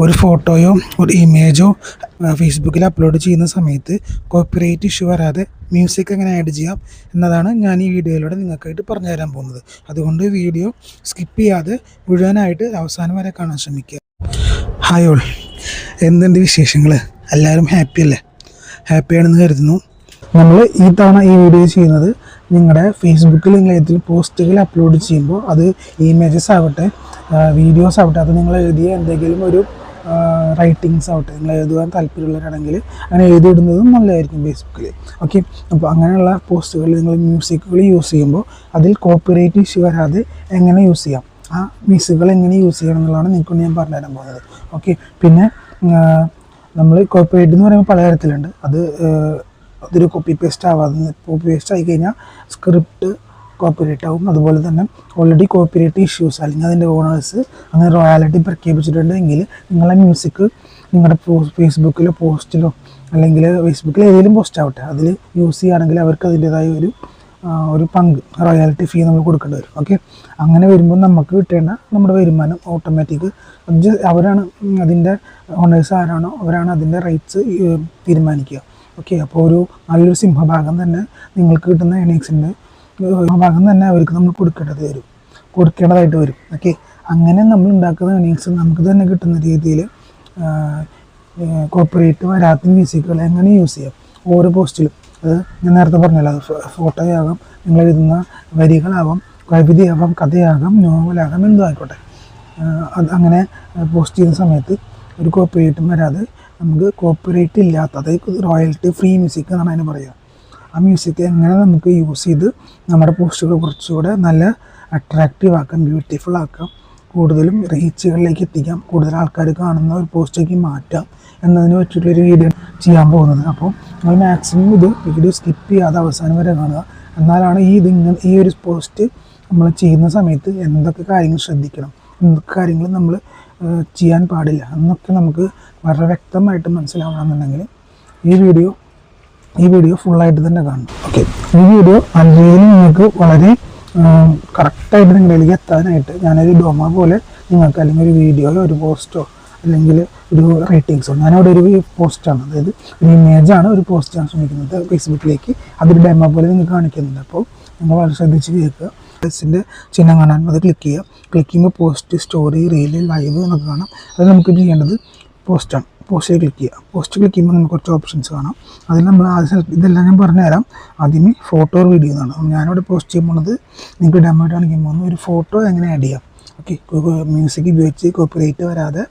ഒരു ഫോട്ടോയോ ഒരു ഇമേജോ ഫേസ്ബുക്കിൽ അപ്ലോഡ് ചെയ്യുന്ന സമയത്ത് കോപ്പിറൈറ്റ് ഇഷ്യൂ വരാതെ മ്യൂസിക് എങ്ങനെ ആഡ് ചെയ്യാം എന്നതാണ് ഞാൻ ഈ വീഡിയോയിലൂടെ നിങ്ങൾക്കായിട്ട് പറഞ്ഞു തരാൻ പോകുന്നത്. അതുകൊണ്ട് വീഡിയോ സ്കിപ്പ് ചെയ്യാതെ മുഴുവനായിട്ട് അവസാനം വരെ കാണാൻ ശ്രമിക്കുക. ഹായ് ഓൾ, എന്തുണ്ട് വിശേഷങ്ങൾ? എല്ലാവരും ഹാപ്പി അല്ലേ? ഹാപ്പിയാണെന്ന് കരുതുന്നു. നമ്മൾ ഈ തവണ ഈ വീഡിയോ ചെയ്യുന്നത് നിങ്ങളുടെ ഫേസ്ബുക്കിൽ നിങ്ങൾ ഏതെങ്കിലും പോസ്റ്റുകൾ അപ്ലോഡ് ചെയ്യുമ്പോൾ അത് ഇമേജസ് ആവട്ടെ വീഡിയോസ് ആവട്ടെ, അത് നിങ്ങൾ എഴുതിയ എന്തെങ്കിലും ഒരു റൈറ്റിങ്സ് ആവട്ടെ, നിങ്ങൾ എഴുതുവാൻ താല്പര്യമുള്ളവരാണെങ്കിൽ അങ്ങനെ എഴുതിയിടുന്നതും നല്ലതായിരിക്കും ഫേസ്ബുക്കിൽ. ഓക്കെ, അപ്പോൾ അങ്ങനെയുള്ള പോസ്റ്റുകൾ നിങ്ങൾ മ്യൂസിക്കുകൾ യൂസ് ചെയ്യുമ്പോൾ അതിൽ കോപ്പിറൈറ്റ് ഇഷ്യൂ വരാതെ എങ്ങനെ യൂസ് ചെയ്യാം, ആ മ്യൂസിക്കുകൾ എങ്ങനെ യൂസ് ചെയ്യണം എന്നുള്ളതാണ് നിങ്ങൾക്ക് ഞാൻ പറഞ്ഞു തരാൻ പോകുന്നത്. ഓക്കെ, പിന്നെ നമ്മൾ കോപ്പിറൈറ്റ് എന്ന് പറയുമ്പോൾ പലതരത്തിലുണ്ട്. അതൊരു കോപ്പി പേസ്റ്റ് ആവാതെ, കോപ്പി പേസ്റ്റ് ആയി കഴിഞ്ഞാൽ സ്ക്രിപ്റ്റ് കോപ്പിറൈറ്റ് ആവും. അതുപോലെ തന്നെ ഓൾറെഡി കോപ്പിറൈറ്റ് ഇഷ്യൂസ് അല്ലെങ്കിൽ അതിൻ്റെ ഓണേഴ്സ് അങ്ങനെ റോയാലിറ്റി പ്രഖ്യാപിച്ചിട്ടുണ്ടെങ്കിൽ നിങ്ങളെ മ്യൂസിക് നിങ്ങളുടെ ഫേസ്ബുക്കിലോ പോസ്റ്റിലോ അല്ലെങ്കിൽ ഫേസ്ബുക്കിൽ ഏതെങ്കിലും പോസ്റ്റ് ആവട്ടെ അതിൽ യൂസ് ചെയ്യുകയാണെങ്കിൽ അവർക്ക് അതിൻ്റേതായ ഒരു പങ്ക് റോയാലിറ്റി ഫീ നമ്മൾ കൊടുക്കേണ്ടി വരും. ഓക്കെ, അങ്ങനെ വരുമ്പോൾ നമുക്ക് കിട്ടേണ്ട നമ്മുടെ വരുമാനം ഓട്ടോമാറ്റിക് അവരാണ്, അതിൻ്റെ ഓണേഴ്സ് ആരാണോ അവരാണ് അതിൻ്റെ റൈറ്റ്സ് തീരുമാനിക്കുക. ഓക്കെ, അപ്പോൾ ഒരു നല്ലൊരു സിംഹഭാഗം തന്നെ നിങ്ങൾക്ക് കിട്ടുന്ന ഏണിങ്സിൻ്റെ ഭാഗം തന്നെ അവർക്ക് നമ്മൾ കൊടുക്കേണ്ടതായിട്ട് വരും. ഓക്കെ, അങ്ങനെ നമ്മൾ ഉണ്ടാക്കുന്ന ഏണിങ്സ് നമുക്ക് തന്നെ കിട്ടുന്ന രീതിയിൽ കോപ്പറേറ്റ് വരാത്ത മ്യൂസിക്കുകൾ എങ്ങനെ യൂസ് ചെയ്യാം ഓരോ പോസ്റ്റിലും. അത് ഞാൻ നേരത്തെ പറഞ്ഞല്ലോ, അത് ഫോട്ടോയാകാം, നിങ്ങൾ എഴുതുന്ന വരികളാവാം, കവിതയാവാം, കഥയാകാം, നോവലാകാം, എന്തോ ആയിക്കോട്ടെ. അങ്ങനെ പോസ്റ്റ് ചെയ്യുന്ന സമയത്ത് ഒരു കോപ്പിറൈറ്റും വരാതെ നമുക്ക് കോപ്പിറൈറ്റ് ഇല്ലാത്ത, അതായത് റോയൽറ്റി ഫ്രീ മ്യൂസിക് എന്നാണ് അതിന് പറയുക. ആ മ്യൂസിക് എങ്ങനെ നമുക്ക് യൂസ് ചെയ്ത് നമ്മുടെ പോസ്റ്റുകൾ കുറച്ചുകൂടെ നല്ല അട്രാക്റ്റീവ് ആക്കാം, ബ്യൂട്ടിഫുൾ ആക്കാം, കൂടുതലും റീച്ചുകളിലേക്ക് എത്തിക്കാം, കൂടുതൽ ആൾക്കാർ കാണുന്ന ഒരു പോസ്റ്റിലേക്ക് മാറ്റാം എന്നതിന് പറ്റിയിട്ടൊരു വീഡിയോ ചെയ്യാൻ പോകുന്നത്. അപ്പോൾ നമ്മൾ മാക്സിമം വീഡിയോ സ്കിപ്പ് ചെയ്യാതെ അവസാനം വരെ കാണുക. എന്നാലാണ് ഈ ഒരു പോസ്റ്റ് നമ്മൾ ചെയ്യുന്ന സമയത്ത് എന്തൊക്കെ കാര്യങ്ങൾ ശ്രദ്ധിക്കണം, എന്തൊക്കെ കാര്യങ്ങൾ നമ്മൾ ചെയ്യാൻ പാടില്ല എന്നൊക്കെ നമുക്ക് വളരെ വ്യക്തമായിട്ട് മനസ്സിലാവണമെന്നുണ്ടെങ്കിൽ ഈ വീഡിയോ ഫുള്ളായിട്ട് തന്നെ കാണണം. ഓക്കെ, ഈ വീഡിയോ നല്ല രീതിയിൽ നിങ്ങൾക്ക് വളരെ കറക്റ്റായിട്ട് നിങ്ങളിലേക്ക് എത്താനായിട്ട് ഞാനൊരു ഡോമ പോലെ നിങ്ങൾക്ക് അല്ലെങ്കിൽ ഒരു വീഡിയോയോ ഒരു പോസ്റ്റോ അല്ലെങ്കിൽ ഒരു റൈറ്റിങ്സോ, ഞാനവിടെ ഒരു പോസ്റ്റാണ്, അതായത് ഒരു ഇമേജാണ്, ഒരു പോസ്റ്റ് ചെയ്യാൻ ശ്രമിക്കുന്നത് ഫേസ്ബുക്കിലേക്ക്, അതൊരു ഡെമോ പോലെ നിങ്ങൾക്ക് കാണിക്കുന്നുണ്ട്. അപ്പോൾ നിങ്ങൾ വളരെ ശ്രദ്ധിച്ച് കേൾക്കുക. പ്ലസിൻ്റെ ചിഹ്നം കാണാൻ അത് ക്ലിക്ക് ചെയ്യുക. ക്ലിക്ക് ചെയ്യുമ്പോൾ പോസ്റ്റ്, സ്റ്റോറി, റീല്, ലൈവ് എന്നൊക്കെ കാണാം. അത് നമുക്ക് ചെയ്യേണ്ടത് പോസ്റ്റാണ്. പോസ്റ്റിൽ ക്ലിക്ക് ചെയ്യുക. പോസ്റ്റ് ക്ലിക്ക് ചെയ്യുമ്പോൾ നമുക്ക് കുറച്ച് ഓപ്ഷൻസ് കാണാം. അതിൽ നമ്മൾ ഇതെല്ലാം ഞാൻ പറഞ്ഞു തരാം. ആദ്യമേ ഫോട്ടോ ഓർ വീഡിയോ എന്നാണ്. ഞാനിവിടെ പോസ്റ്റ് ചെയ്യുമ്പോൾ നിങ്ങൾക്ക് ഡെമോ കാണിക്കാൻ പോകുന്നത് ഒരു ഫോട്ടോ എങ്ങനെ ആഡ് ചെയ്യാം. ഓക്കെ, മ്യൂസിക് ഉപയോഗിച്ച് കോപ്പിറൈറ്റ് വരാതെ